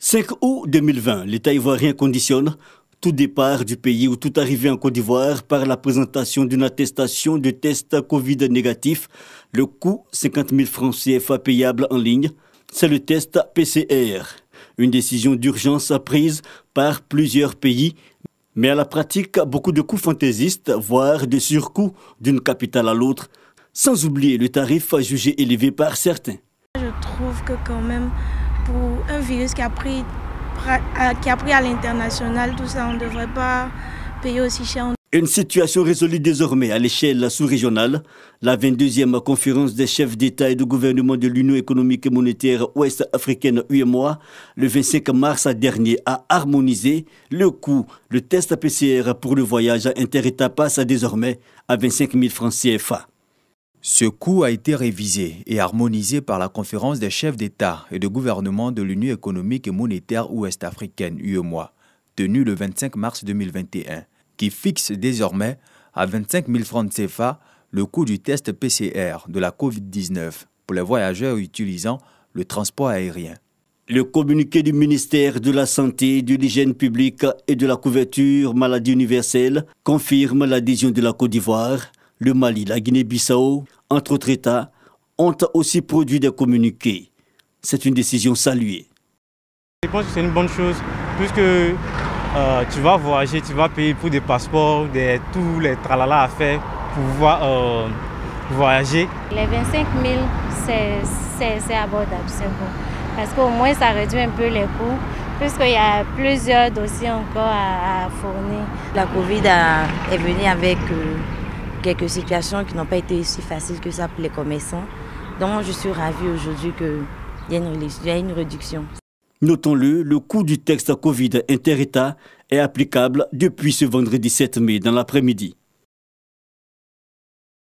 5 août 2020, l'État ivoirien conditionne tout départ du pays ou toute arrivée en Côte d'Ivoire par la présentation d'une attestation de test Covid négatif. Le coût, 50 000 francs CFA payable en ligne, c'est le test PCR. Une décision d'urgence prise par plusieurs pays, mais à la pratique, beaucoup de coûts fantaisistes, voire de surcoûts d'une capitale à l'autre, sans oublier le tarif jugé élevé par certains. Je trouve que quand même, pour un virus qui a pris à l'international, tout ça, on ne devrait pas payer aussi cher. Une situation résolue désormais à l'échelle sous-régionale. La 22e conférence des chefs d'État et de gouvernement de l'Union économique et monétaire ouest-africaine UEMOA, le 25 mars dernier, a harmonisé le coût. Le test PCR pour le voyage inter-État passe désormais à 25 000 francs CFA. Ce coût a été révisé et harmonisé par la conférence des chefs d'État et de gouvernement de l'Union économique et monétaire ouest-africaine UEMOA, tenue le 25 mars 2021, qui fixe désormais à 25 000 francs CFA le coût du test PCR de la COVID-19 pour les voyageurs utilisant le transport aérien. Le communiqué du ministère de la Santé, de l'Hygiène publique et de la couverture maladie universelle confirme l'adhésion de la Côte d'Ivoire. Le Mali, la Guinée-Bissau, entre autres États, ont aussi produit des communiqués. C'est une décision saluée. Je pense que c'est une bonne chose, puisque tu vas voyager, tu vas payer pour des passeports, tous les tralala à faire pour pouvoir voyager. Les 25 000, c'est abordable, c'est bon. Parce qu'au moins, ça réduit un peu les coûts, puisqu'il y a plusieurs dossiers encore à fournir. La Covid est venue avec quelques situations qui n'ont pas été aussi faciles que ça pour les commerçants. Donc, je suis ravie aujourd'hui qu'il y ait une réduction. Notons-le, le coût du texte Covid inter-État est applicable depuis ce vendredi 7 mai dans l'après-midi.